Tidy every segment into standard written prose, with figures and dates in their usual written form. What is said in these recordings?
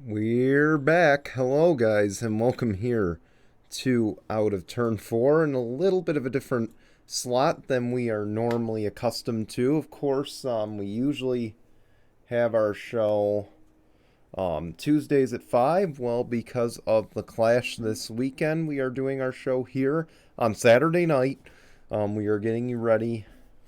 We're back. Hello, guys, and welcome here to Out of Turn 4 in a little bit of a different slot than we are normally accustomed to. Of course, we usually have our show Tuesdays at 5. Well, because of the clash this weekend, we are doing our show here on Saturday night. We are getting you ready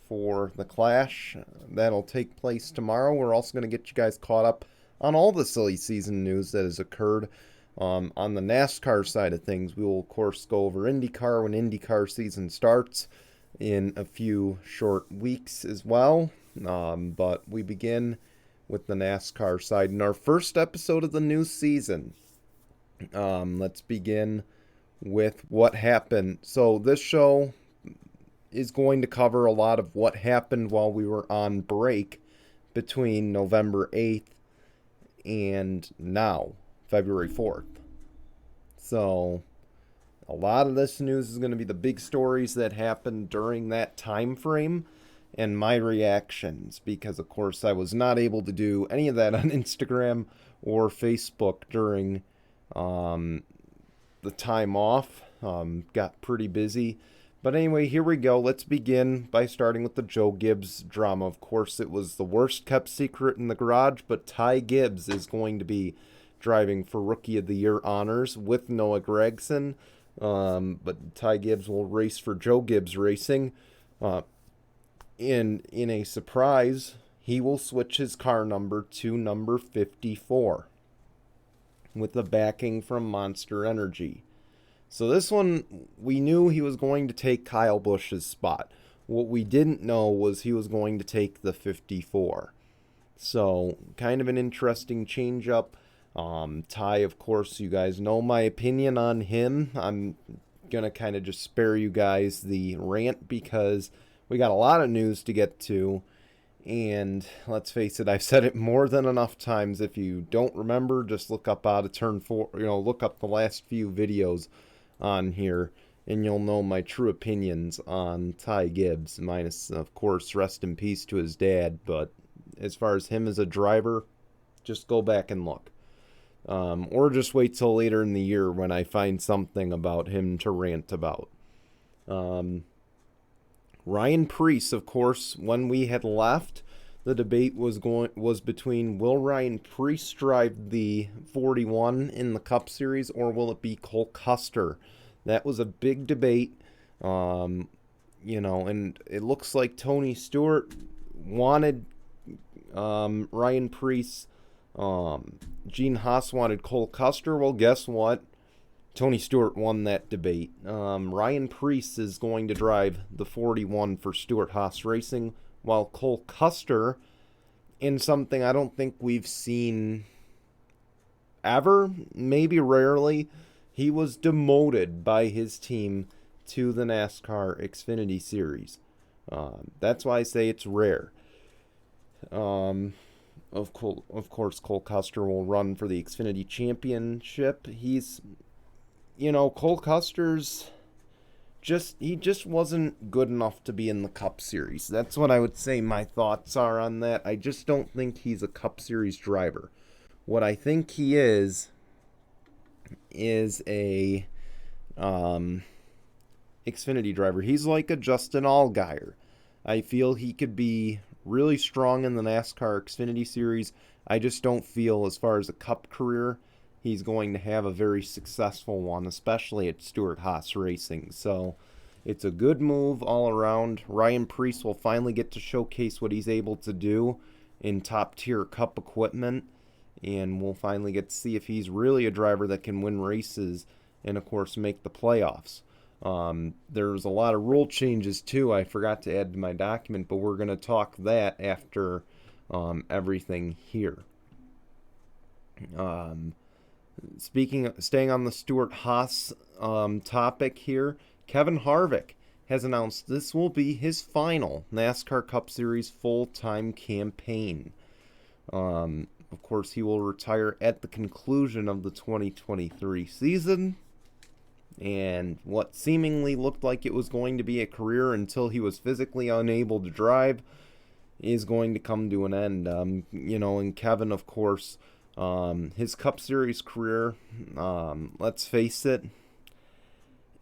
for the clash. That'll take place tomorrow. We're also going to get you guys caught up on all the silly season news that has occurred. On the NASCAR side of things, we will, of course, go over IndyCar when IndyCar season starts in a few short weeks as well. But we begin with the NASCAR side. In our first episode of the new season, let's begin with what happened. So this show is going to cover a lot of what happened while we were on break between November 8th and now, February 4th. So a lot of this news is going to be the big stories that happened during that time frame and my reactions, because of course I was not able to do any of that on Instagram or Facebook during the time off. Got pretty busy. But anyway, here we go. Let's begin by starting with the Joe Gibbs drama. Of course, it was the worst kept secret in the garage, but Ty Gibbs is going to be driving for Rookie of the Year honors with Noah Gragson. But Ty Gibbs will race for Joe Gibbs Racing. In a surprise, he will switch his car number to number 54 with the backing from Monster Energy. So this one, we knew he was going to take Kyle Busch's spot. What we didn't know was he was going to take the 54. So, kind of an interesting change-up. Ty, of course, you guys know my opinion on him. I'm going to kind of just spare you guys the rant because we got a lot of news to get to. And let's face it, I've said it more than enough times. If you don't remember, just look up Out of Turn 4, look up the last few videos on here, and you'll know my true opinions on Ty Gibbs, minus, of course, rest in peace to his dad. But as far as him as a driver, just go back and look. Or just wait till later in the year when I find something about him to rant about. Ryan Preece, of course, when we had left, the debate was between will Ryan Preece drive the 41 in the Cup Series or will it be Cole Custer? That was a big debate, and it looks like Tony Stewart wanted Ryan Preece. Gene Haas wanted Cole Custer. Well, guess what? Tony Stewart won that debate. Ryan Preece is going to drive the 41 for Stewart Haas Racing, while Cole Custer, in something I don't think we've seen ever, maybe rarely, he was demoted by his team to the NASCAR Xfinity Series. That's why I say it's rare. Of course, Cole Custer will run for the Xfinity Championship. Cole Custer's he just wasn't good enough to be in the Cup Series. That's what I would say my thoughts are on that. I just don't think he's a Cup Series driver. What I think he is a Xfinity driver. He's like a Justin Allgaier. I feel he could be really strong in the NASCAR Xfinity Series. I just don't feel, as far as a Cup career, he's going to have a very successful one, especially at Stewart Haas Racing. So it's a good move all around. Ryan Preece will finally get to showcase what he's able to do in top-tier Cup equipment, and we'll finally get to see if he's really a driver that can win races and, of course, make the playoffs. There's a lot of rule changes, too, I forgot to add to my document, but we're going to talk that after everything here. Staying on the Stewart Haas topic here, Kevin Harvick has announced this will be his final NASCAR Cup Series full-time campaign. Of course, he will retire at the conclusion of the 2023 season, and what seemingly looked like it was going to be a career until he was physically unable to drive is going to come to an end. And Kevin, of course, His Cup Series career, let's face it,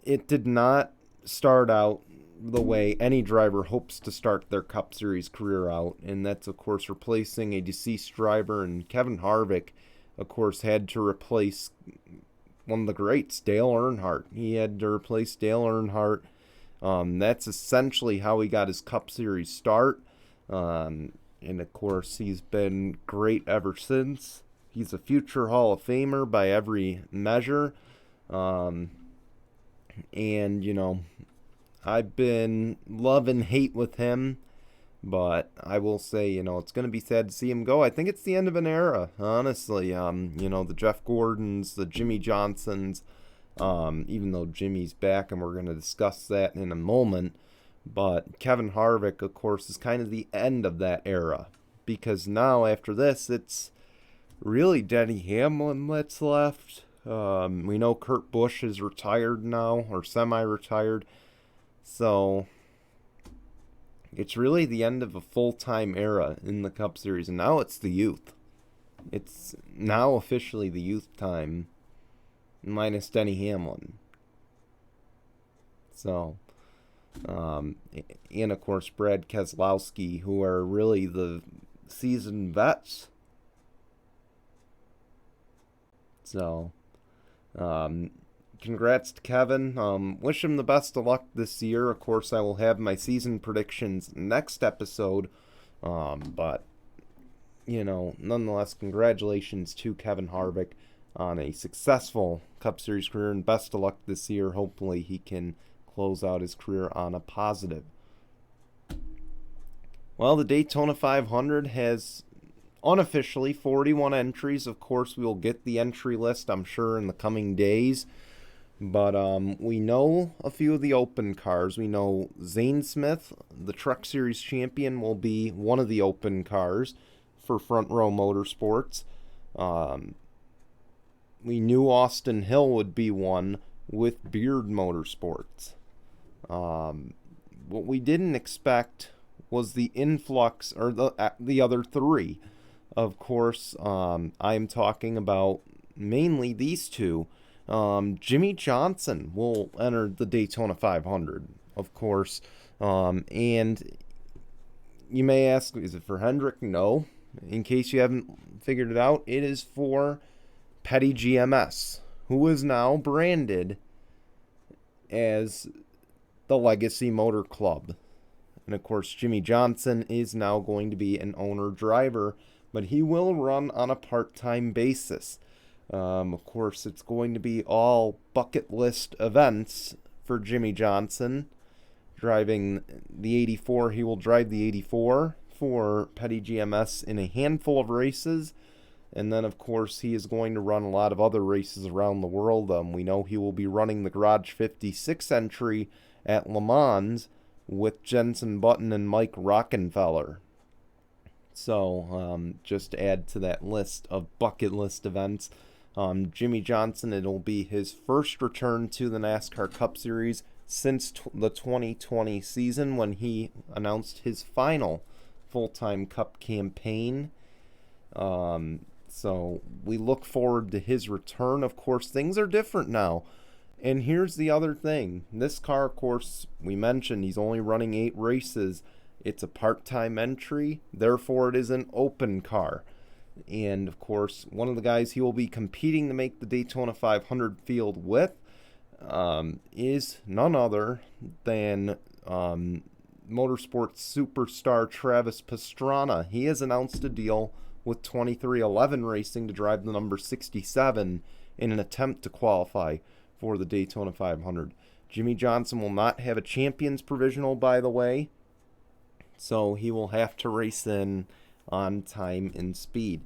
it did not start out the way any driver hopes to start their Cup Series career out, and that's, of course, replacing a deceased driver. And Kevin Harvick, of course, had to replace one of the greats, Dale Earnhardt. He had to replace Dale Earnhardt. That's essentially how he got his Cup Series start. And, of course, he's been great ever since. He's a future Hall of Famer by every measure. And, I've been love and hate with him, but I will say, it's going to be sad to see him go. I think it's the end of an era, honestly. The Jeff Gordons, the Jimmy Johnsons, even though Jimmy's back, and we're going to discuss that in a moment. But Kevin Harvick, of course, is kind of the end of that era, because now after this, it's really Denny Hamlin that's left. We know Kurt Busch is retired now, or semi-retired. So it's really the end of a full-time era in the Cup Series, and now it's the youth. It's now officially the youth time, minus Denny Hamlin. So, and of course Brad Keselowski, who are really the seasoned vets. So, congrats to Kevin. Wish him the best of luck this year. Of course, I will have my season predictions next episode. But, nonetheless, congratulations to Kevin Harvick on a successful Cup Series career, and best of luck this year. Hopefully he can close out his career on a positive. Well, the Daytona 500 has unofficially 41 entries. Of course, we will get the entry list, I'm sure, in the coming days. But we know a few of the open cars. We know Zane Smith, the Truck Series champion, will be one of the open cars for Front Row Motorsports. We knew Austin Hill would be one with Beard Motorsports. What we didn't expect was the influx, or the other three. Of course, I'm talking about mainly these two. Jimmy Johnson will enter the Daytona 500, of course. And you may ask, is it for Hendrick? No. In case you haven't figured it out, it is for Petty GMS, who is now branded as the Legacy Motor Club. And of course, Jimmy Johnson is now going to be an owner driver, but he will run on a part-time basis. Of course, it's going to be all bucket list events for Jimmy Johnson. Driving the 84, he will drive the 84 for Petty GMS in a handful of races. And then, of course, he is going to run a lot of other races around the world. We know he will be running the Garage 56 entry at Le Mans with Jenson Button and Mike Rockenfeller. So, just to add to that list of bucket list events, Jimmy Johnson, it'll be his first return to the NASCAR Cup Series since the 2020 season, when he announced his final full-time Cup campaign. So we look forward to his return. Of course, things are different now. And here's the other thing. This car, of course, we mentioned he's only running 8 races. It's a part-time entry, therefore it is an open car. And, of course, one of the guys he will be competing to make the Daytona 500 field with is none other than motorsports superstar Travis Pastrana. He has announced a deal with 2311 Racing to drive the number 67 in an attempt to qualify for the Daytona 500. Jimmy Johnson will not have a champion's provisional, by the way, so he will have to race in on time and speed.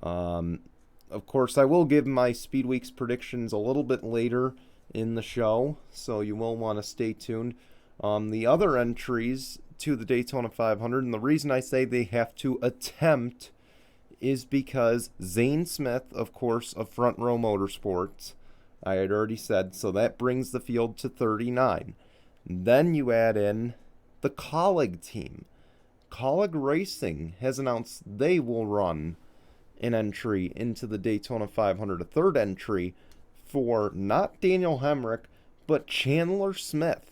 Of course, I will give my Speed Weeks predictions a little bit later in the show, so you will want to stay tuned. The other entries to the Daytona 500, and the reason I say they have to attempt is because Zane Smith, of course, of Front Row Motorsports, I had already said, so that brings the field to 39. Then you add in the Colleague team. Colleague Racing has announced they will run an entry into the Daytona 500, a third entry for not Daniel Hemrick, but Chandler Smith.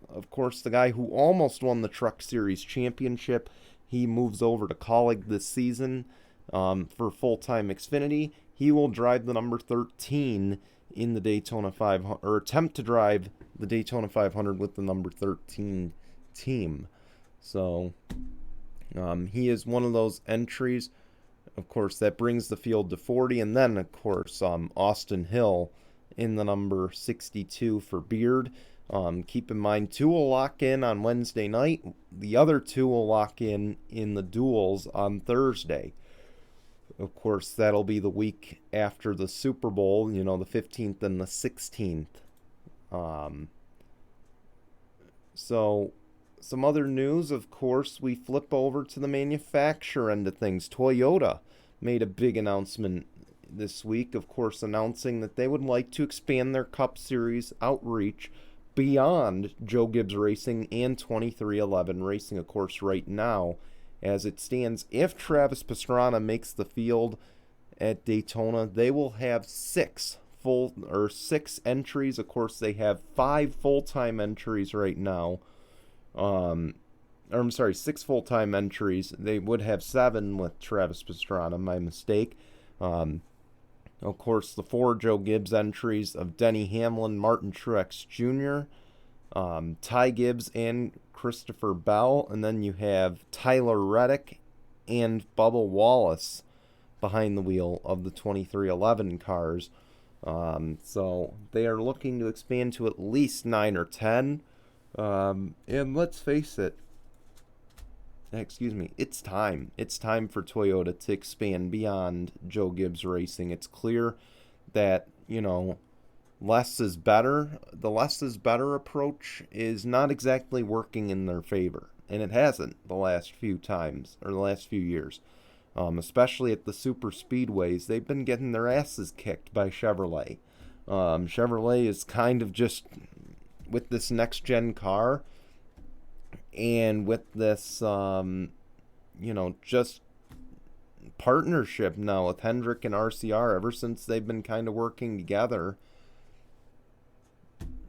Of course, the guy who almost won the Truck Series championship. He moves over to Colleague this season for full-time Xfinity. He will drive the number 13 in the Daytona 500, or attempt to drive the Daytona 500 with the number 13 team. So he is one of those entries. Of course, that brings the field to 40. And then, of course, Austin Hill in the number 62 for Beard. Keep in mind, two will lock in on Wednesday night. The other two will lock in the duels on Thursday. Of course, that'll be the week after the Super Bowl, the 15th and the 16th. So, some other news, of course, we flip over to the manufacturer end of things. Toyota made a big announcement this week, of course, announcing that they would like to expand their Cup Series outreach beyond Joe Gibbs Racing and 2311 Racing. Of course, right now, as it stands, if Travis Pastrana makes the field at Daytona, they will have six entries. Of course, they have 5 full-time entries right now. Six full-time entries. They would have 7 with Travis Pastrana, my mistake. Of course, the 4 Joe Gibbs entries of Denny Hamlin, Martin Truex Jr., Ty Gibbs, and Christopher Bell. And then you have Tyler Reddick and Bubba Wallace behind the wheel of the 2311 cars. So they are looking to expand to at least 9 or 10. And let's face it, it's time. It's time for Toyota to expand beyond Joe Gibbs Racing. It's clear that, less is better. The less is better approach is not exactly working in their favor. And it hasn't the last few years. Especially at the super speedways, they've been getting their asses kicked by Chevrolet. Chevrolet is kind of just, with this next-gen car, and with this, just partnership now with Hendrick and RCR, ever since they've been kind of working together,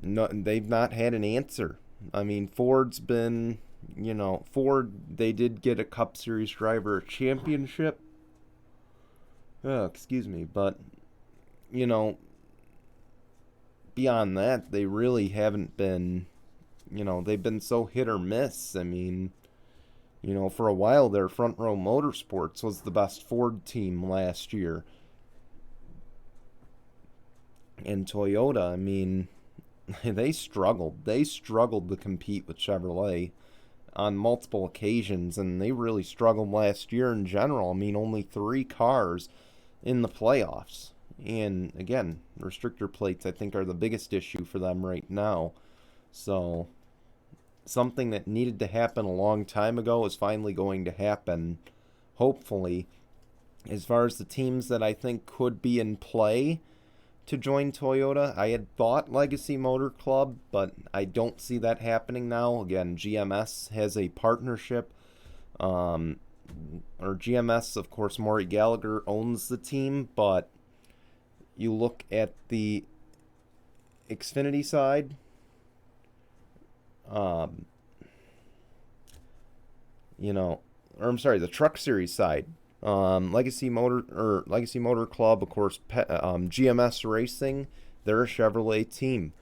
they've not had an answer. I mean, Ford's been, they did get a Cup Series driver championship. But, beyond that, they really haven't been, they've been so hit or miss. I mean, for a while there, Front Row Motorsports was the best Ford team last year. And Toyota, I mean, they struggled. They struggled to compete with Chevrolet on multiple occasions, and they really struggled last year in general. I mean, only 3 cars in the playoffs. And again, restrictor plates, I think, are the biggest issue for them right now. So, something that needed to happen a long time ago is finally going to happen, hopefully. As far as the teams that I think could be in play to join Toyota, I had thought Legacy Motor Club, but I don't see that happening now. Again, GMS has a partnership. Or GMS, of course, Maury Gallagher owns the team, but you look at the Xfinity side, the Truck Series side. Legacy Motor Club, of course, GMS Racing, they're a Chevrolet team.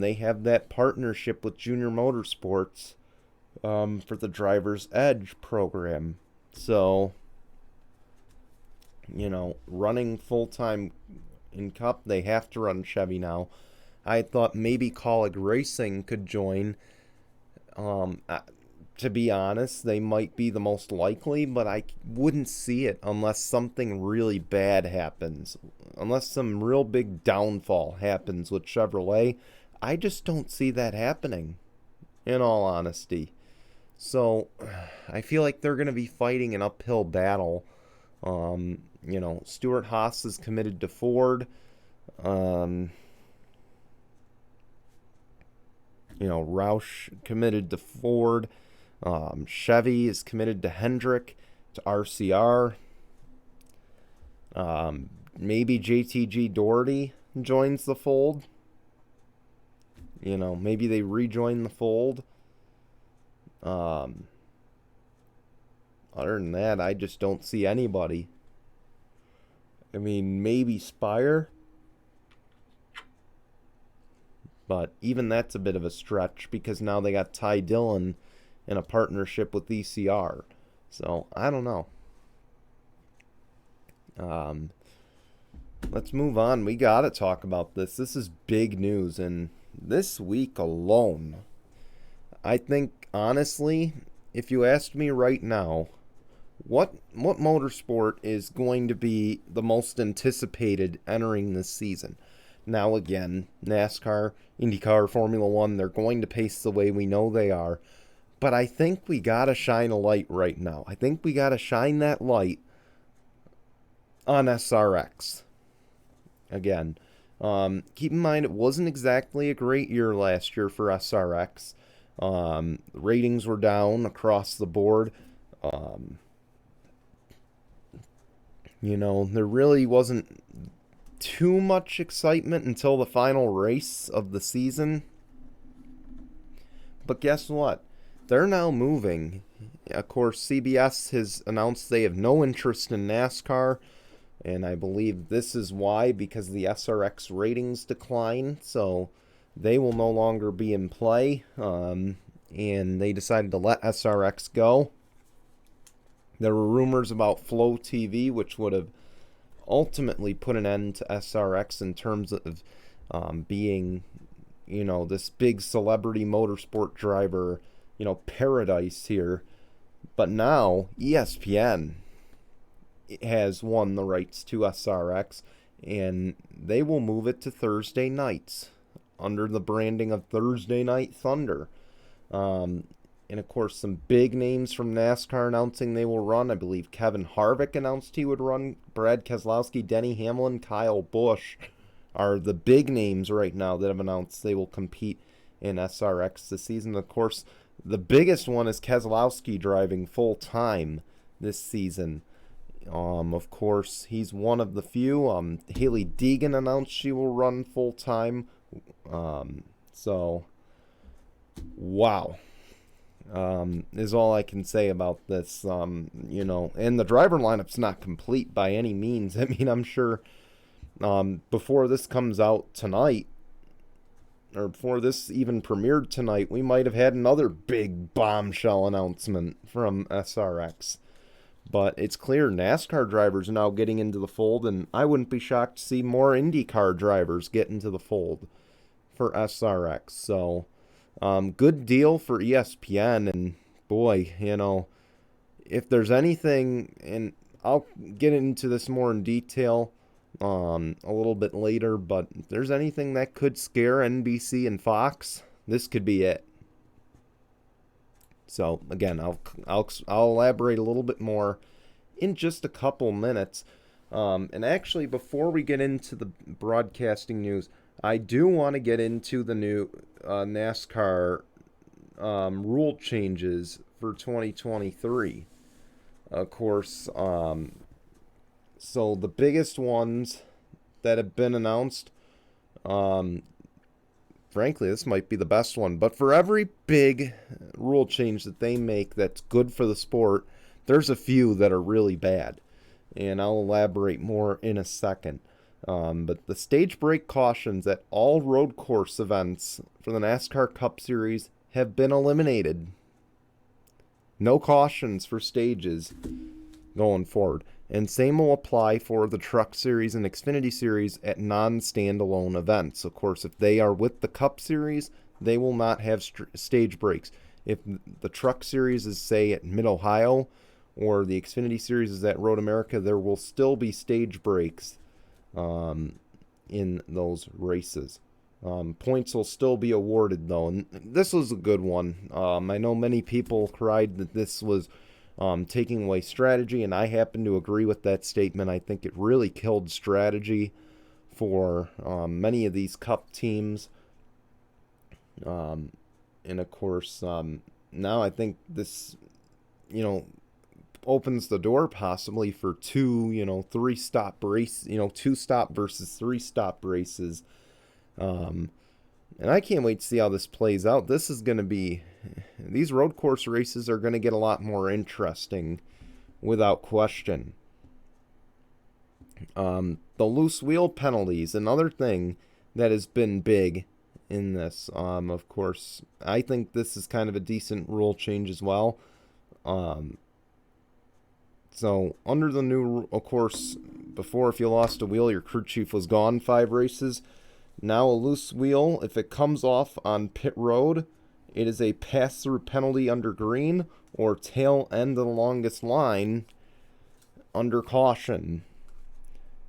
They have that partnership with Junior Motorsports for the Driver's Edge program. So, running full-time in Cup, they have to run Chevy now. I thought maybe Colleague Racing could join. To be honest, they might be the most likely, but I wouldn't see it unless something really bad happens. Unless some real big downfall happens with Chevrolet, I just don't see that happening, in all honesty. So, I feel like they're going to be fighting an uphill battle. Stuart Haas is committed to Ford. Roush committed to Ford. Chevy is committed to Hendrick, to RCR. Maybe JTG Doherty joins the fold. Maybe they rejoin the fold. Other than that, I just don't see anybody. I mean, maybe Spire. But even that's a bit of a stretch because now they got Ty Dillon in a partnership with ECR. So, I don't know. Let's move on. We got to talk about this. This is big news. And this week alone, I think, honestly, if you asked me right now, what motorsport is going to be the most anticipated entering this season? Now, again, NASCAR, IndyCar, Formula One, they're going to pace the way we know they are. But I think we got to shine a light right now. I think we got to shine that light on SRX. Again, keep in mind it wasn't exactly a great year last year for SRX. Ratings were down across the board. There really wasn't too much excitement until the final race of the season. But guess what? They're now moving. Of course, CBS has announced they have no interest in NASCAR. And I believe this is why, because the SRX ratings decline. So they will no longer be in play. And they decided to let SRX go. There were rumors about Flow TV, which would have ultimately put an end to SRX in terms of being, this big celebrity motorsport driver, paradise here. But now ESPN has won the rights to SRX, and they will move it to Thursday nights under the branding of Thursday Night Thunder. And, of course, some big names from NASCAR announcing they will run. I believe Kevin Harvick announced he would run. Brad Keselowski, Denny Hamlin, Kyle Busch are the big names right now that have announced they will compete in SRX this season. Of course, the biggest one is Keselowski driving full-time this season. Of course, he's one of the few. Hailie Deegan announced she will run full-time. Wow. Is all I can say about this. And the driver lineup's not complete by any means. I mean, I'm sure before this comes out tonight, or before this even premiered tonight, we might have had another big bombshell announcement from SRX. But it's clear NASCAR drivers are now getting into the fold, and I wouldn't be shocked to see more IndyCar drivers get into the fold for SRX. So, good deal for ESPN, and boy, if there's anything, and I'll get into this more in detail a little bit later, but if there's anything that could scare NBC and Fox, this could be it. So again, I'll elaborate a little bit more in just a couple minutes. And actually, before we get into the broadcasting news, I do want to get into the new NASCAR rule changes for 2023. Of course, so the biggest ones that have been announced, frankly, this might be the best one. But for every big rule change that they make that's good for the sport, there's a few that are really bad. And I'll elaborate more in a second. But the stage break cautions at all road course events for the NASCAR Cup Series have been eliminated. No cautions for stages going forward. And same will apply for the Truck Series and Xfinity Series at non-standalone events. Of course, if they are with the Cup Series, they will not have stage breaks. If the Truck Series is, say, at Mid-Ohio, or the Xfinity Series is at Road America, there will still be stage breaks in those races. Points will still be awarded, though. And this was a good one. I know many people cried that this was taking away strategy, and I happen to agree with that statement. I think it really killed strategy for many of these Cup teams. And of course, now I think this, opens the door possibly for two, 3-stop race, 2-stop versus 3-stop races. And I can't wait to see how this plays out. These road course races are going to get a lot more interesting without question. The loose wheel penalties, another thing that has been big in this. Of course, I think this is kind of a decent rule change as well. So under the new, of course, before if you lost a wheel, your crew chief was gone 5 races. Now a loose wheel, if it comes off on pit road, it is a pass-through penalty under green or tail end of the longest line under caution.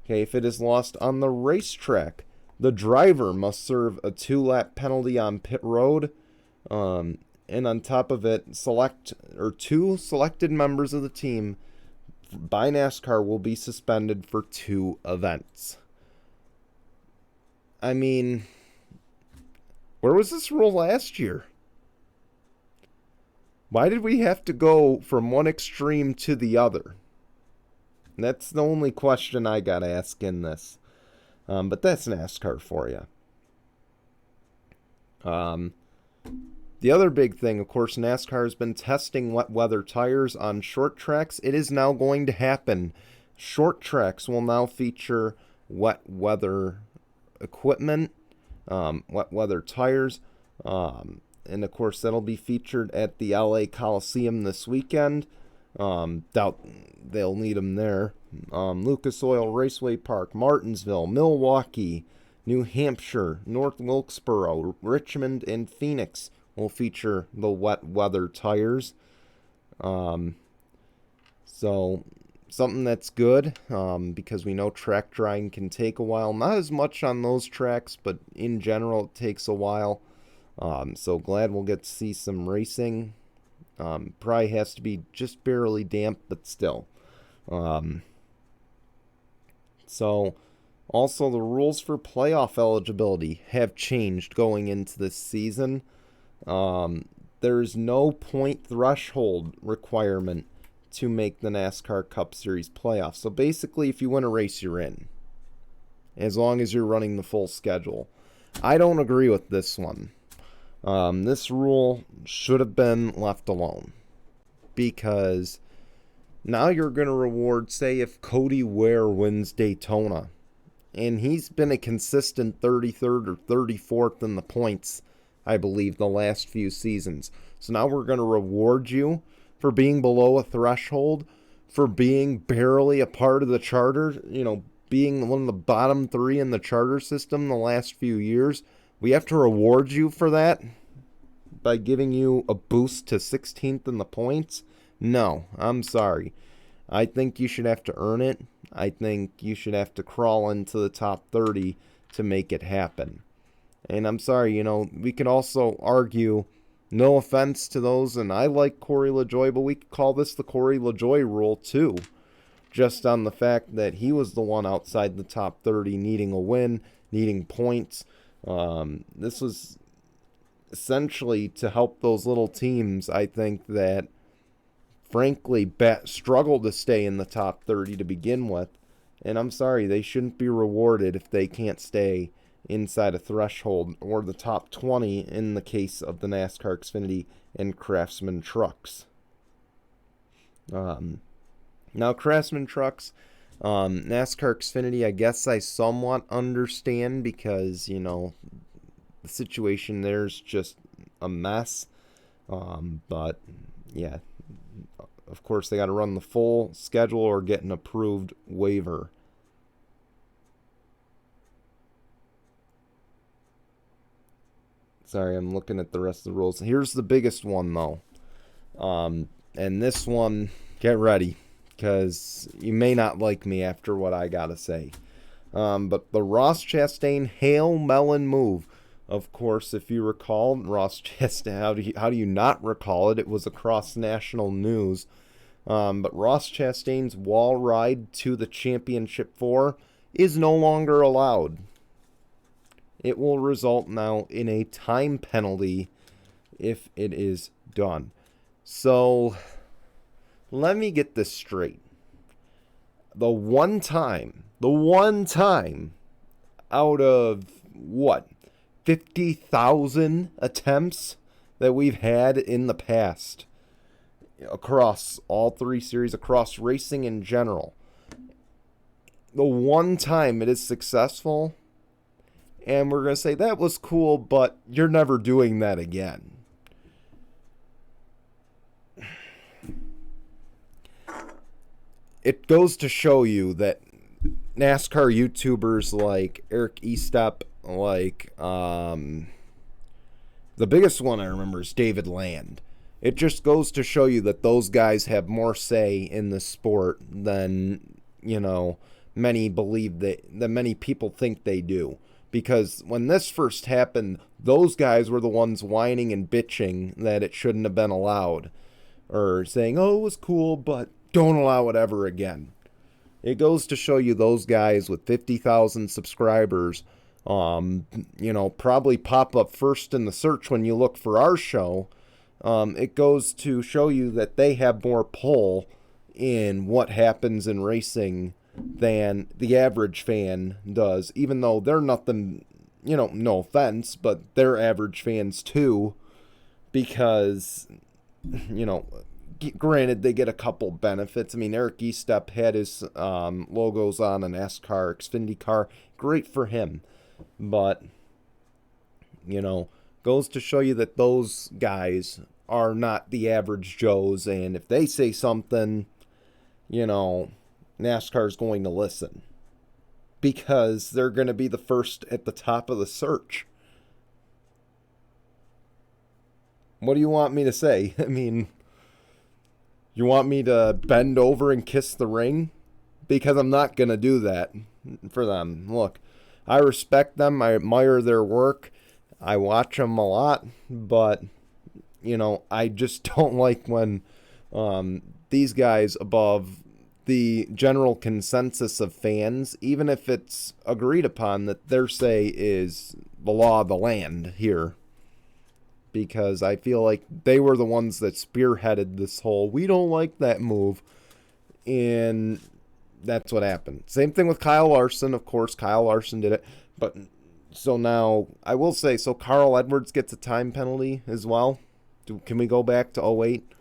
Okay, if it is lost on the racetrack, the driver must serve a 2-lap penalty on pit road. And on top of it, 2 selected members of the team by NASCAR will be suspended for 2 events. I mean, where was this rule last year? Why did we have to go from one extreme to the other? That's the only question I got to ask in this. But that's NASCAR for you. The other big thing, of course, NASCAR has been testing wet weather tires on short tracks. It is now going to happen. Short tracks will now feature wet weather equipment, wet weather tires. And, of course, that'll be featured at the LA Coliseum this weekend. Doubt they'll need them there. Lucas Oil Raceway Park, Martinsville, Milwaukee, New Hampshire, North Wilkesboro, Richmond, and Phoenix will feature the wet weather tires. So something that's good, because we know track drying can take a while. Not as much on those tracks, but in general it takes a while. So glad we'll get to see some racing. Probably has to be just barely damp, but still. So also the rules for playoff eligibility have changed going into this season. There's no point threshold requirement to make the NASCAR Cup Series playoffs. So basically, if you win a race, you're in, as long as you're running the full schedule. I don't agree with this one. This rule should have been left alone, because now you're going to reward, say, if Cody Ware wins Daytona, and he's been a consistent 33rd or 34th in the points, I believe, the last few seasons. So now we're going to reward you for being below a threshold, for being barely a part of the charter, being one of the bottom 3 in the charter system the last few years. We have to reward you for that by giving you a boost to 16th in the points? No, I'm sorry. I think you should have to earn it. I think you should have to crawl into the top 30 to make it happen. And I'm sorry, we could also argue, no offense to those, and I like Corey LaJoie, but we could call this the Corey LaJoie rule too. Just on the fact that he was the one outside the top 30 needing a win, needing points. This was essentially to help those little teams, I think, that frankly struggle to stay in the top 30 to begin with. And I'm sorry, they shouldn't be rewarded if they can't stay inside a threshold, or the top 20 in the case of the NASCAR Xfinity and Craftsman trucks. Now, Craftsman trucks, NASCAR Xfinity, I guess I somewhat understand, because, the situation there's just a mess. But, yeah, of course, they got to run the full schedule or get an approved waiver. Sorry, I'm looking at the rest of the rules. Here's the biggest one, though. And this one, get ready, because you may not like me after what I got to say. But the Ross Chastain Hail Melon move. Of course, if you recall, Ross Chastain, how do you not recall it? It was across national news. But Ross Chastain's wall ride to the championship 4 is no longer allowed. It will result now in a time penalty if it is done. So, let me get this straight. The one time out of what, 50,000 attempts that we've had in the past across all three series, across racing in general, the one time it is successful, and we're going to say that was cool, but you're never doing that again. It goes to show you that NASCAR YouTubers like Eric Estep, like the biggest one I remember is David Land. It just goes to show you that those guys have more say in the sport than, many people think they do. Because when this first happened, those guys were the ones whining and bitching that it shouldn't have been allowed, or saying, oh, it was cool, but don't allow it ever again. It goes to show you those guys with 50,000 subscribers, probably pop up first in the search when you look for our show. It goes to show you that they have more pull in what happens in racing than the average fan does, even though they're nothing, no offense, but they're average fans too, because, granted, they get a couple benefits. I mean, Eric Estep had his logos on a NASCAR, IndyCar. Great for him. But, goes to show you that those guys are not the average Joes. And if they say something, NASCAR is going to listen. Because they're going to be the first at the top of the search. What do you want me to say? I mean, you want me to bend over and kiss the ring? Because I'm not going to do that for them. Look, I respect them. I admire their work. I watch them a lot. But, I just don't like when these guys above the general consensus of fans, even if it's agreed upon that their say is the law of the land here. Because I feel like they were the ones that spearheaded this whole, we don't like that move. And that's what happened. Same thing with Kyle Larson. Of course, Kyle Larson did it. But so now, I will say, so Carl Edwards gets a time penalty as well. Can we go back to 08?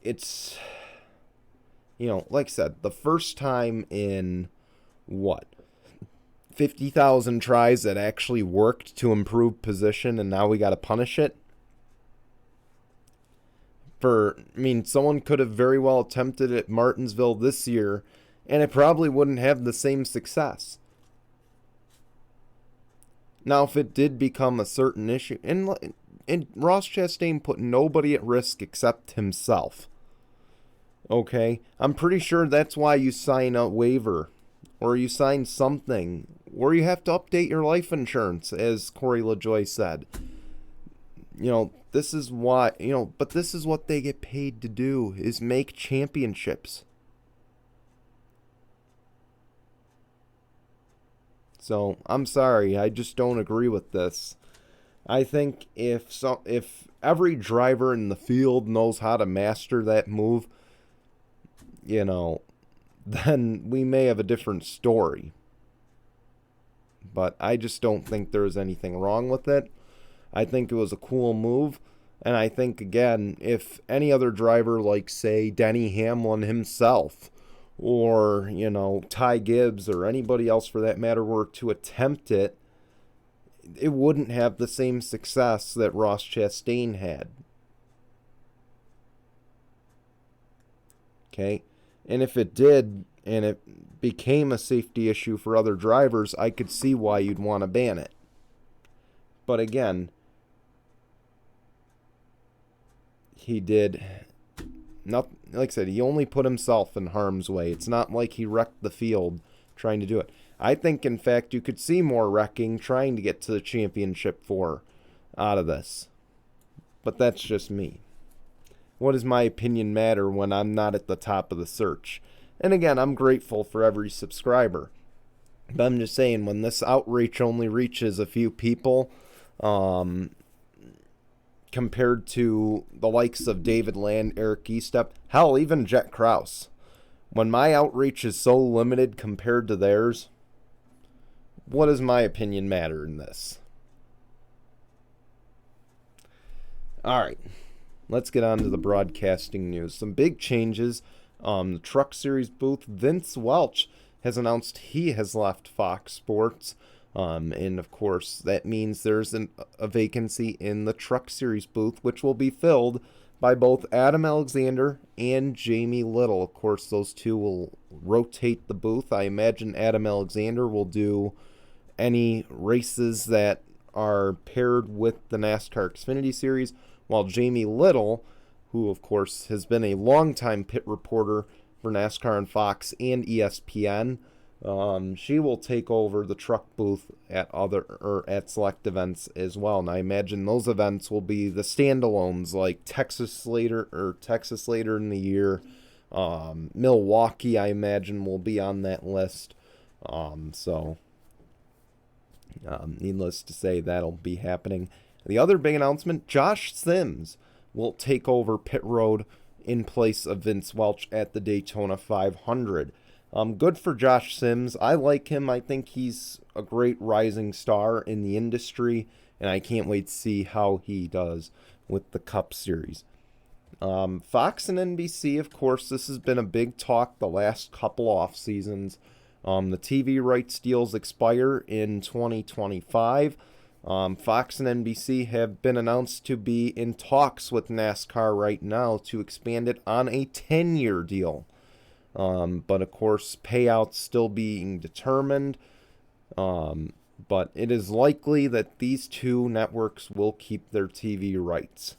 It's, like I said, the first time in what? 50,000 tries that actually worked to improve position, and now we got to punish it? Someone could have very well attempted it at Martinsville this year, and it probably wouldn't have the same success. Now, if it did become a certain issue, and Ross Chastain put nobody at risk except himself. Okay? I'm pretty sure that's why you sign a waiver, or you sign something, or you have to update your life insurance, as Corey LaJoie said. This is why, but this is what they get paid to do, is make championships. So, I'm sorry, I just don't agree with this. I think if every driver in the field knows how to master that move, then we may have a different story. But I just don't think there's anything wrong with it. I think it was a cool move. And I think, again, if any other driver like, say, Denny Hamlin himself, or, Ty Gibbs, or anybody else for that matter, were to attempt it, it wouldn't have the same success that Ross Chastain had. Okay? And if it did, and it became a safety issue for other drivers, I could see why you'd want to ban it. But again, he did not, like I said, he only put himself in harm's way. It's not like he wrecked the field trying to do it. I think, in fact, you could see more wrecking trying to get to the championship 4 out of this. But that's just me. What does my opinion matter when I'm not at the top of the search? And again, I'm grateful for every subscriber. But I'm just saying, when this outreach only reaches a few people, compared to the likes of David Land, Eric Eastep, hell, even Jet Krause. When my outreach is so limited compared to theirs, what does my opinion matter in this? All right, let's get on to the broadcasting news. Some big changes. The Truck Series booth, Vince Welch has announced he has left Fox Sports. And of course, that means there's a vacancy in the Truck Series booth, which will be filled by both Adam Alexander and Jamie Little. Of course, those two will rotate the booth. I imagine Adam Alexander will do any races that are paired with the NASCAR Xfinity Series, while Jamie Little, who of course has been a longtime pit reporter for NASCAR on Fox and ESPN, she will take over the truck booth at select events as well. And I imagine those events will be the standalones like Texas later in the year. Milwaukee, I imagine, will be on that list. Needless to say, that'll be happening. The other big announcement, Josh Sims will take over pit road in place of Vince Welch at the Daytona 500. Good for Josh Sims. I like him. I think he's a great rising star in the industry, and I can't wait to see how he does with the Cup Series. Fox and NBC, of course, this has been a big talk the last couple off seasons. The TV rights deals expire in 2025. Fox and NBC have been announced to be in talks with NASCAR right now to expand it on a 10-year deal. But of course, payouts still being determined. But it is likely that these two networks will keep their TV rights.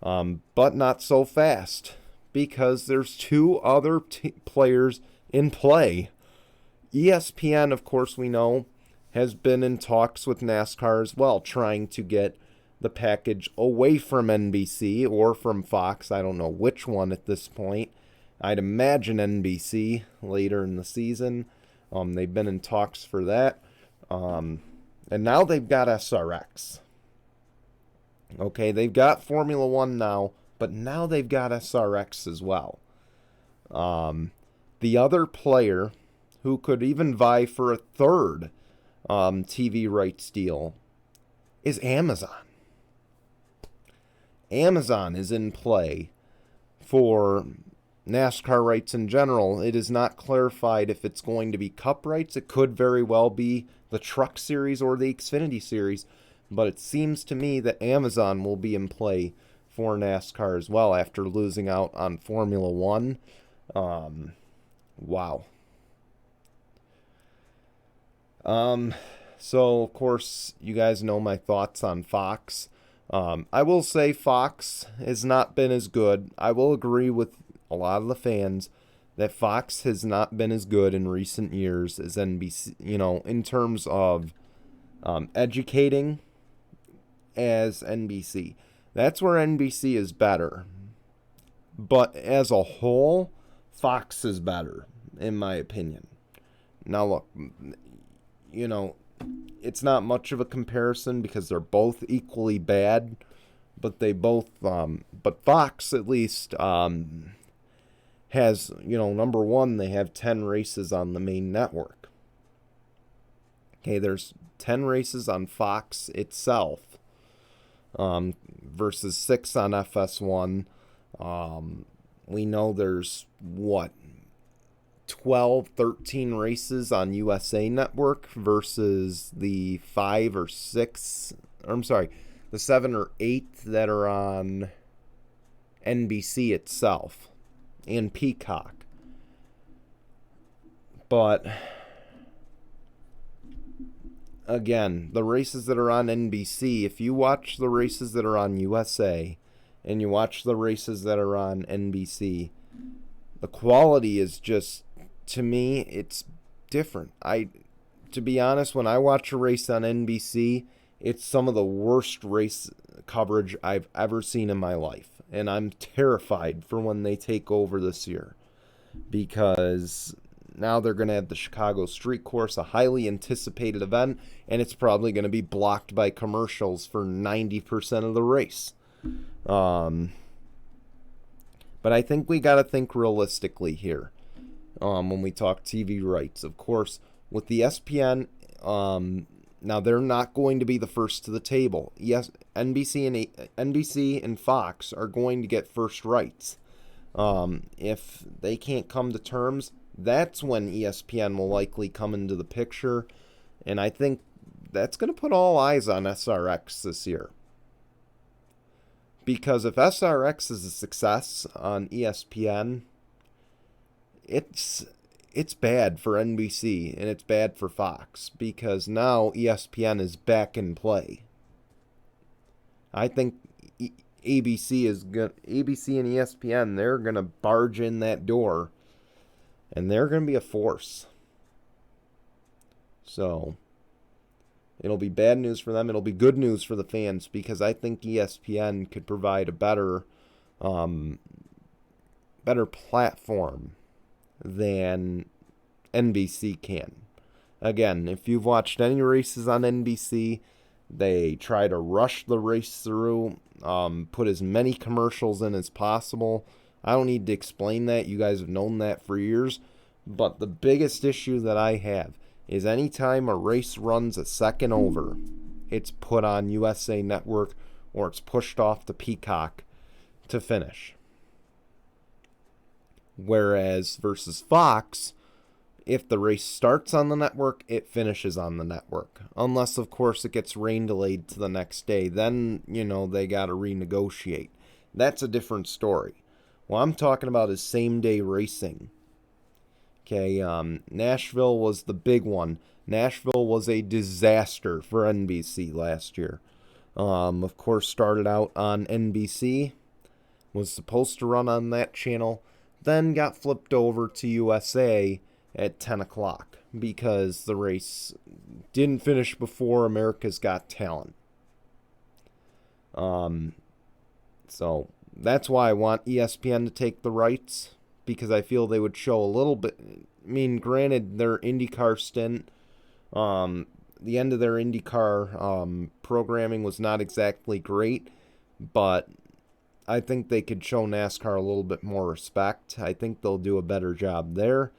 But not so fast, because there's two other players in play. ESPN, of course, we know, has been in talks with NASCAR as well, trying to get the package away from NBC or from Fox. I don't know which one at this point. I'd imagine NBC later in the season. They've been in talks for that. And now they've got SRX. Okay, they've got Formula One now, but now they've got SRX as well. The other player who could even vie for a third TV rights deal is Amazon. Amazon is in play for NASCAR rights in general. It is not clarified if it's going to be Cup rights. It could very well be the Truck Series or the Xfinity Series, but it seems to me that Amazon will be in play for NASCAR as well after losing out on Formula One. Wow. So, of course, you guys know my thoughts on Fox. I will say Fox has not been as good. I will agree with a lot of the fans that Fox has not been as good in recent years as NBC, in terms of educating as NBC. That's where NBC is better. But as a whole, Fox is better, in my opinion. Now, look, it's not much of a comparison because they're both equally bad, but but Fox at least has, number one, they have 10 races on the main network. Okay, there's 10 races on Fox itself versus 6 on FS1. We know there's, 12, 13 races on USA Network versus the 5 or 6, the 7 or 8 that are on NBC itself and Peacock. But again, the races that are on NBC, if you watch the races that are on USA and you watch the races that are on NBC, the quality is just, to me, it's different. To be honest, when I watch a race on NBC, it's some of the worst race coverage I've ever seen in my life. And I'm terrified for when they take over this year, because now they're going to have the Chicago Street Course, a highly anticipated event, and it's probably going to be blocked by commercials for 90% of the race. But I think we got to think realistically here when we talk TV rights. Of course, with the ESPN, now they're not going to be the first to the table. Yes, NBC and Fox are going to get first rights. If they can't come to terms, that's when ESPN will likely come into the picture. And I think that's going to put all eyes on SRX this year. Because if SRX is a success on ESPN, it's bad for NBC and it's bad for Fox, because now ESPN is back in play. I think ABC and ESPN, they're going to barge in that door, and they're going to be a force. So it'll be bad news for them. It'll be good news for the fans, because I think ESPN could provide a better platform than NBC can. Again, if you've watched any races on NBC, they try to rush the race through, put as many commercials in as possible. I don't need to explain that. You guys have known that for years. But the biggest issue that I have is anytime a race runs a second over, it's put on USA Network or it's pushed off to Peacock to finish. Whereas versus Fox, if the race starts on the network, it finishes on the network. Unless, of course, it gets rain delayed to the next day. Then, they got to renegotiate. That's a different story. What I'm talking about is same-day racing. Okay, Nashville was the big one. Nashville was a disaster for NBC last year. Of course, started out on NBC, was supposed to run on that channel, then got flipped over to USA at 10 o'clock because the race didn't finish before America's Got Talent. So that's why I want ESPN to take the rights, because I feel they would show a little bit. I mean, granted, their IndyCar stint, the end of their IndyCar programming was not exactly great, but I think they could show NASCAR a little bit more respect. I think they'll do a better job there.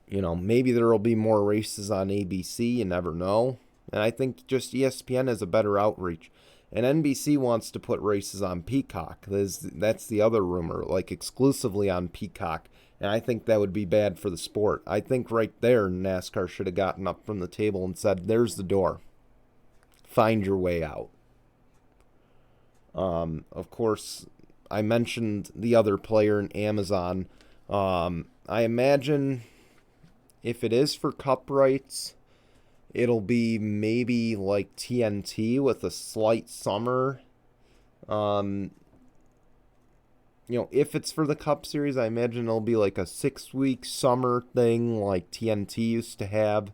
Maybe there will be more races on ABC. You never know. And I think just ESPN has a better outreach. And NBC wants to put races on Peacock. That's the other rumor, like exclusively on Peacock. And I think that would be bad for the sport. I think right there, NASCAR should have gotten up from the table and said, there's the door. Find your way out. Of course, I mentioned the other player in Amazon. I imagine if it is for Cup rights, it'll be maybe like TNT with a slight summer. If it's for the Cup Series, I imagine it'll be like a 6-week summer thing like TNT used to have.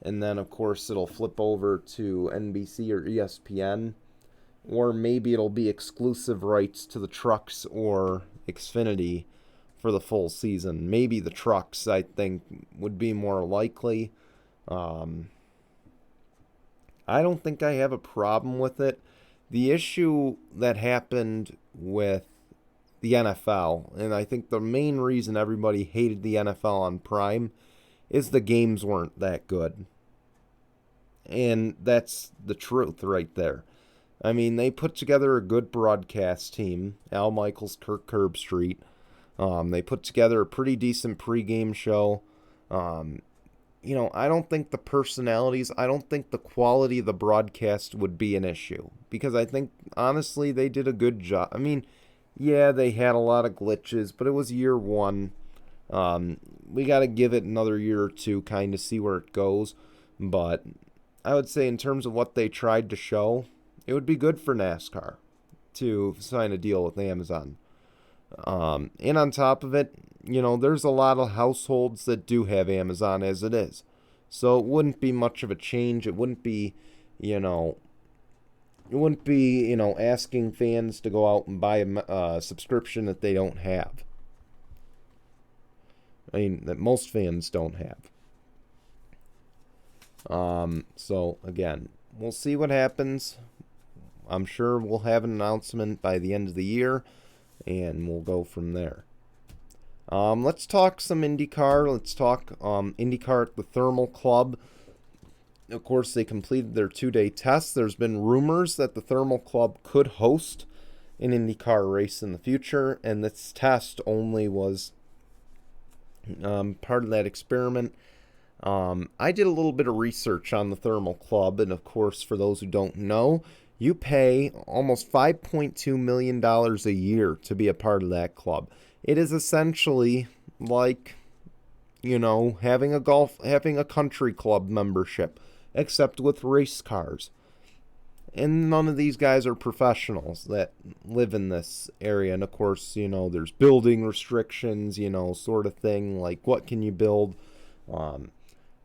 And then, of course, it'll flip over to NBC or ESPN. Or maybe it'll be exclusive rights to the trucks or Xfinity for the full season. Maybe the trucks, I think, would be more likely. I don't think I have a problem with it. The issue that happened with the NFL, and I think the main reason everybody hated the NFL on Prime, is the games weren't that good. And that's the truth right there. I mean, they put together a good broadcast team. Al Michaels, Kirk Herbstreit. They put together a pretty decent pregame show. I don't think the personalities, I don't think the quality of the broadcast would be an issue. Because I think, honestly, they did a good job. I mean, yeah, they had a lot of glitches, but it was year one. We got to give it another year or two, kind of see where it goes. But I would say in terms of what they tried to show, it would be good for NASCAR to sign a deal with Amazon. And on top of it, there's a lot of households that do have Amazon as it is. So it wouldn't be much of a change. It wouldn't be, asking fans to go out and buy a subscription that they don't have. I mean, that most fans don't have. So, again, we'll see what happens. I'm sure we'll have an announcement by the end of the year, and we'll go from there. Let's talk some IndyCar. Let's talk IndyCar at the Thermal Club. Of course, they completed their 2-day test. There's been rumors that the Thermal Club could host an IndyCar race in the future, and this test only was part of that experiment. I did a little bit of research on the Thermal Club, and of course, for those who don't know, you pay almost $5.2 million a year to be a part of that club. It is essentially like, having a country club membership, except with race cars. And none of these guys are professionals that live in this area. And of course, there's building restrictions, sort of thing, like what can you build?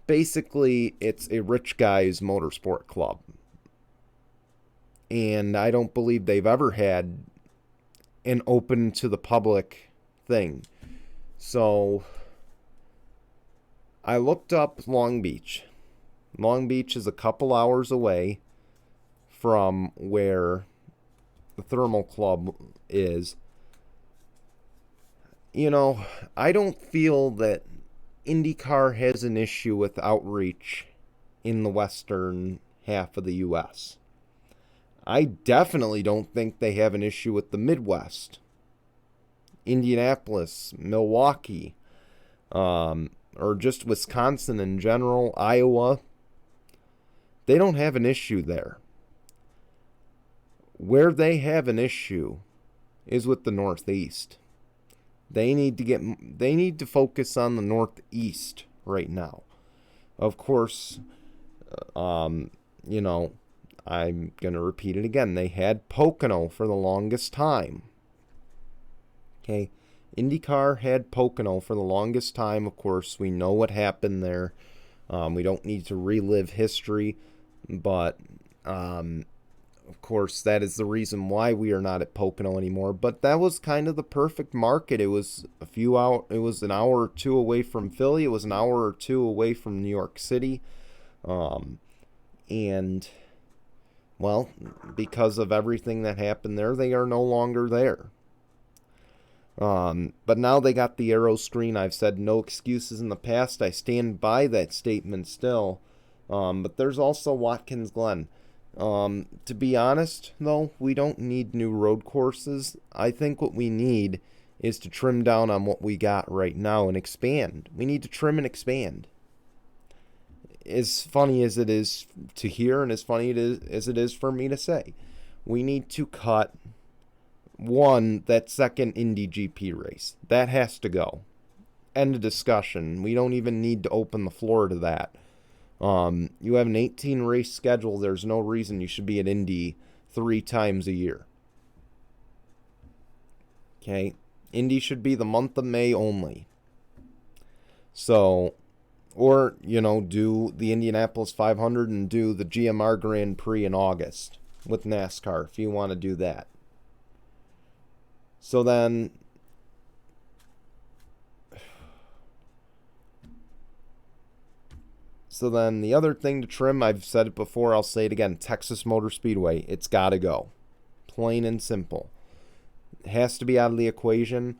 Basically, it's a rich guy's motorsport club. And I don't believe they've ever had an open to the public thing. So I looked up Long Beach. Long Beach is a couple hours away from where the Thermal Club is. I don't feel that IndyCar has an issue with outreach in the western half of the U.S. I definitely don't think they have an issue with the Midwest. Indianapolis, Milwaukee, or just Wisconsin in general, Iowa. They don't have an issue there. Where they have an issue is with the Northeast. They need to focus on the Northeast right now. Of course, I'm going to repeat it again. They had Pocono for the longest time. Okay, IndyCar had Pocono for the longest time. Of course, we know what happened there. We don't need to relive history, but of course, that is the reason why we are not at Pocono anymore. But that was kind of the perfect market. It was It was an hour or two away from Philly. It was an hour or two away from New York City, and well, because of everything that happened there, they are no longer there. But now they got the Aero screen. I've said no excuses in the past. I stand by that statement still. But there's also Watkins Glen. To be honest, though, we don't need new road courses. I think what we need is to trim down on what we got right now and expand. We need to trim and expand. As funny as it is to hear and as funny as it is for me to say, we need to cut that second Indy GP race. That has to go. End of discussion. We don't even need to open the floor to that. You have an 18 race schedule. There's no reason you should be at Indy 3 times a year. Okay? Indy should be the month of May only. So, or, do the Indianapolis 500 and do the GMR Grand Prix in August with NASCAR if you want to do that. So then, the other thing to trim, I've said it before, I'll say it again, Texas Motor Speedway, it's got to go. Plain and simple. It has to be out of the equation.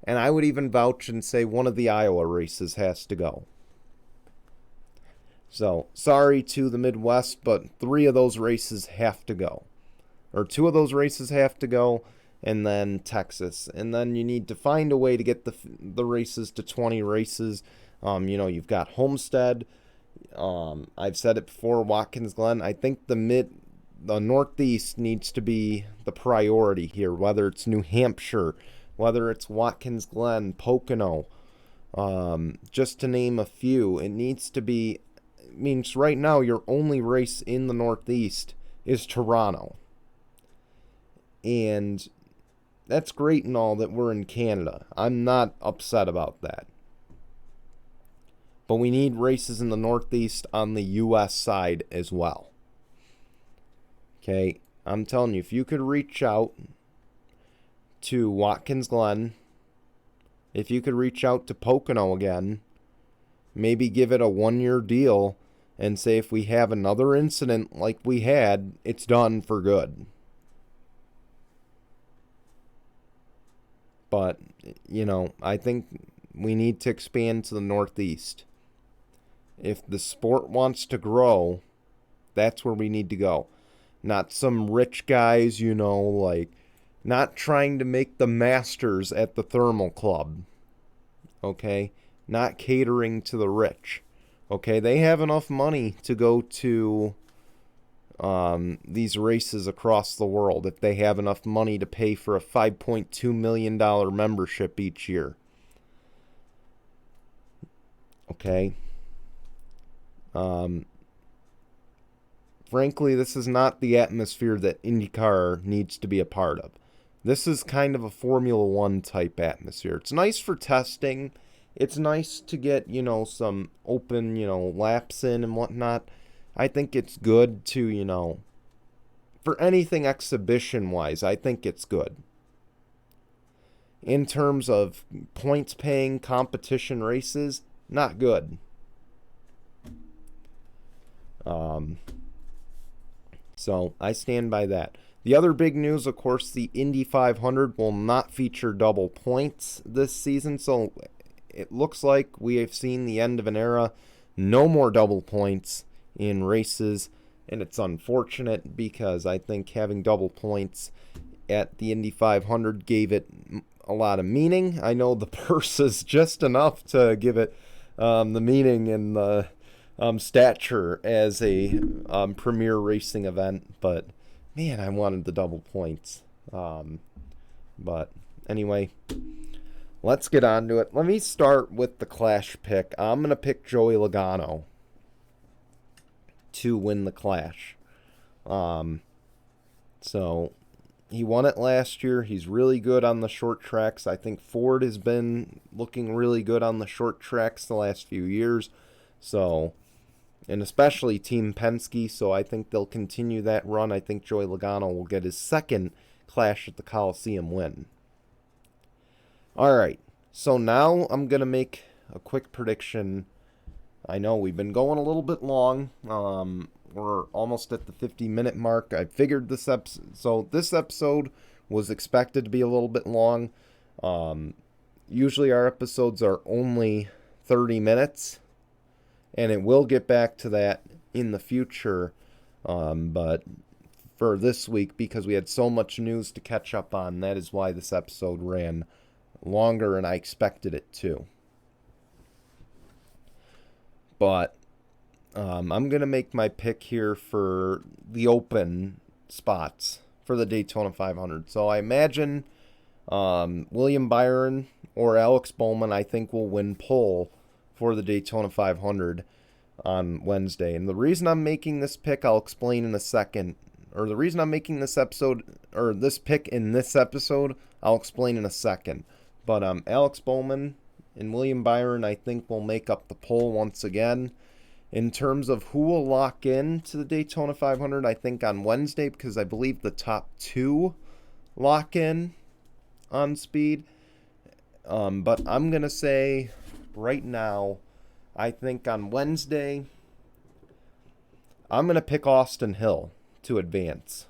And I would even vouch and say one of the Iowa races has to go. So, sorry to the Midwest, but 3 of those races have to go. Or 2 of those races have to go, and then Texas. And then you need to find a way to get the races to 20 races. You've got Homestead. I've said it before, Watkins Glen. I think the Northeast needs to be the priority here, whether it's New Hampshire, whether it's Watkins Glen, Pocono, just to name a few. It needs to be, means right now your only race in the Northeast is Toronto. And that's great and all that we're in Canada. I'm not upset about that. But we need races in the Northeast on the U.S. side as well. Okay, I'm telling you, if you could reach out to Watkins Glen, if you could reach out to Pocono again, maybe give it a 1-year deal, and say if we have another incident like we had, it's done for good. But, I think we need to expand to the Northeast. If the sport wants to grow, that's where we need to go. Not some rich guys, like not trying to make the Masters at the Thermal Club. Okay? Not catering to the rich. Okay? They have enough money to go to these races across the world if they have enough money to pay for a $5.2 million membership each year. Okay? Frankly, this is not the atmosphere that IndyCar needs to be a part of. This is kind of a Formula One type atmosphere. It's nice for testing. It's nice to get, some open, laps in and whatnot. I think it's good to, for anything exhibition-wise, I think it's good. In terms of points-paying competition races, not good. So I stand by that. The other big news, of course, the Indy 500 will not feature double points this season. So it looks like we have seen the end of an era. No more double points in races. And it's unfortunate because I think having double points at the Indy 500 gave it a lot of meaning. I know the purse is just enough to give it the meaning and the stature as a premier racing event, but man, I wanted the double points. But anyway, let's get on to it. Let me start with the Clash pick. I'm going to pick Joey Logano to win the Clash. So he won it last year. He's really good on the short tracks. I think Ford has been looking really good on the short tracks the last few years. So, and especially Team Penske, so I think they'll continue that run. I think Joey Logano will get his second Clash at the Coliseum win. Alright, so now I'm going to make a quick prediction. I know we've been going a little bit long. We're almost at the 50-minute mark. I figured this episode was expected to be a little bit long. Usually our episodes are only 30 minutes. And it will get back to that in the future. But for this week, because we had so much news to catch up on, that is why this episode ran longer than I expected it to. But I'm going to make my pick here for the open spots for the Daytona 500. So I imagine William Byron or Alex Bowman, I think, will win pole for the Daytona 500 on Wednesday. And the reason I'm making this pick, I'll explain in a second. Or the reason I'm making this episode, or this pick in this episode, I'll explain in a second. But Alex Bowman and William Byron, I think, will make up the pole once again. In terms of who will lock in to the Daytona 500, I think on Wednesday, because I believe the top two lock in on speed. But I'm going to say right now, I think on Wednesday, I'm going to pick Austin Hill to advance.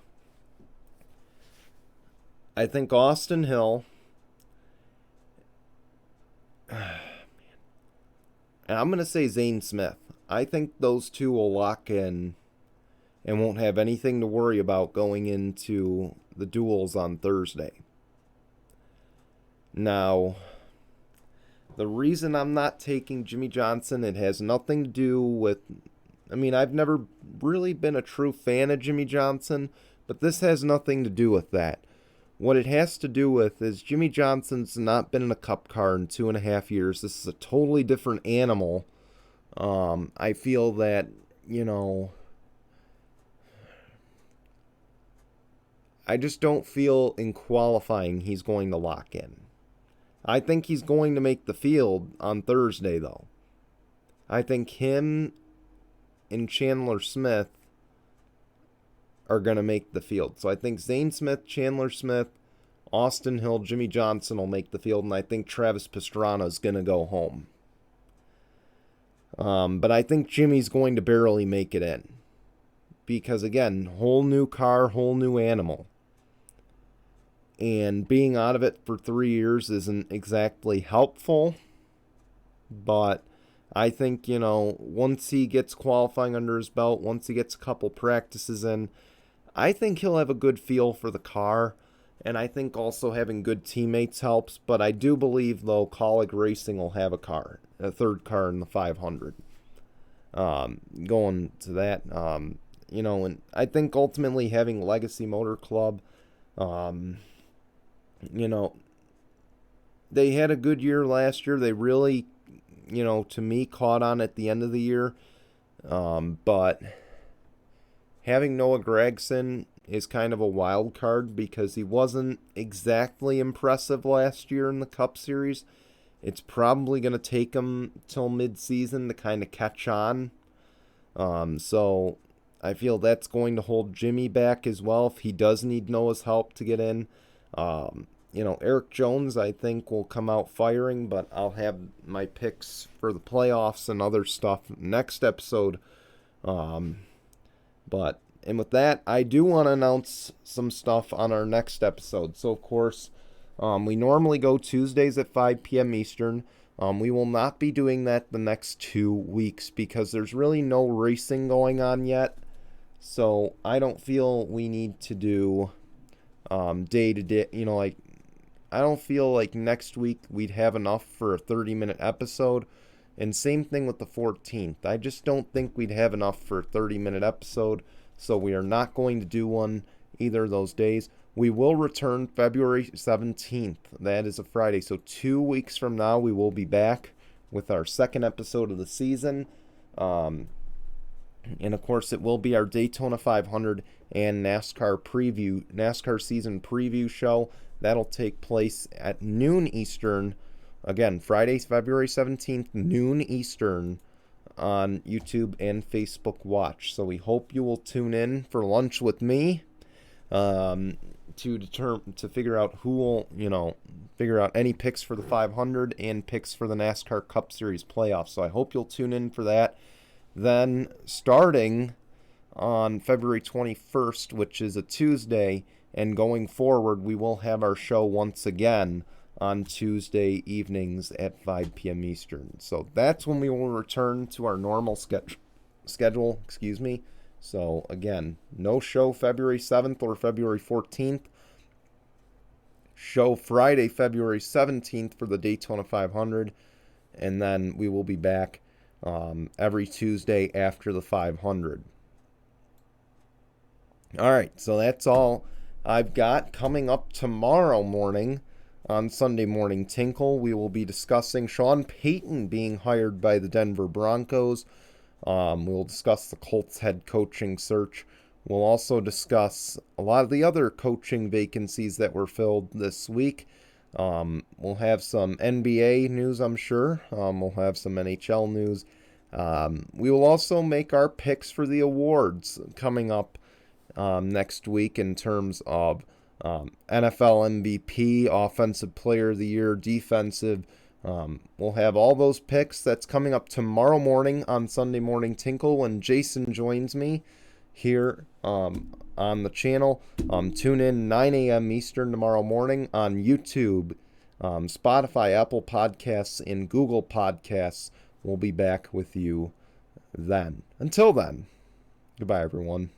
I think Austin Hill, and I'm going to say Zane Smith. I think those two will lock in and won't have anything to worry about going into the duels on Thursday. Now, the reason I'm not taking Jimmy Johnson, it has nothing to do with... I've never really been a true fan of Jimmy Johnson, but this has nothing to do with that. What it has to do with is Jimmy Johnson's not been in a cup car in 2.5 years. This is a totally different animal. I feel that, I just don't feel in qualifying he's going to lock in. I think he's going to make the field on Thursday, though. I think him and Chandler Smith are going to make the field. So I think Zane Smith, Chandler Smith, Austin Hill, Jimmy Johnson will make the field, and I think Travis Pastrana is going to go home. But I think Jimmy's going to barely make it in. Because, again, whole new car, whole new animal. And being out of it for 3 years isn't exactly helpful. But I think, once he gets qualifying under his belt, once he gets a couple practices in, I think he'll have a good feel for the car. And I think also having good teammates helps. But I do believe, though, Colleague Racing will have a third car in the 500. Going to that, and I think ultimately having Legacy Motor Club, they had a good year last year. They really, to me, caught on at the end of the year. But having Noah Gragson is kind of a wild card because he wasn't exactly impressive last year in the Cup Series. It's probably going to take him till mid-season to kind of catch on. So I feel that's going to hold Jimmy back as well if he does need Noah's help to get in. Eric Jones, I think, will come out firing, but I'll have my picks for the playoffs and other stuff next episode. And with that, I do want to announce some stuff on our next episode. So, of course, we normally go Tuesdays at 5 p.m. Eastern. We will not be doing that the next 2 weeks because there's really no racing going on yet. So, I don't feel we need to do day-to-day, I don't feel like next week we'd have enough for a 30-minute episode. And same thing with the 14th. I just don't think we'd have enough for a 30-minute episode. So we are not going to do one either of those days. We will return February 17th. That is a Friday. So 2 weeks from now, we will be back with our second episode of the season. And, of course, it will be our Daytona 500 and NASCAR season preview show. That'll take place at noon Eastern. Again, Friday, February 17th, noon Eastern, on YouTube and Facebook Watch. So we hope you will tune in for lunch with me to figure out who will, figure out any picks for the 500 and picks for the NASCAR Cup Series playoffs. So I hope you'll tune in for that. Then starting on February 21st, which is a Tuesday, and going forward, we will have our show once again on Tuesday evenings at 5 p.m. Eastern. So that's when we will return to our normal schedule. So again, no show February 7th or February 14th. Show Friday, February 17th for the Daytona 500. And then we will be back every Tuesday after the 500. All right, so that's all I've got. Coming up tomorrow morning, on Sunday Morning Tinkle, we will be discussing Sean Payton being hired by the Denver Broncos. We'll discuss the Colts head coaching search. We'll also discuss a lot of the other coaching vacancies that were filled this week. We'll have some NBA news, I'm sure. We'll have some NHL news. We will also make our picks for the awards coming up next week in terms of NFL MVP, Offensive Player of the Year, Defensive. We'll have all those picks. That's coming up tomorrow morning on Sunday Morning Tinkle when Jason joins me here on the channel. Tune in 9 a.m. Eastern tomorrow morning on YouTube, Spotify, Apple Podcasts, and Google Podcasts. We'll be back with you then. Until then, goodbye, everyone.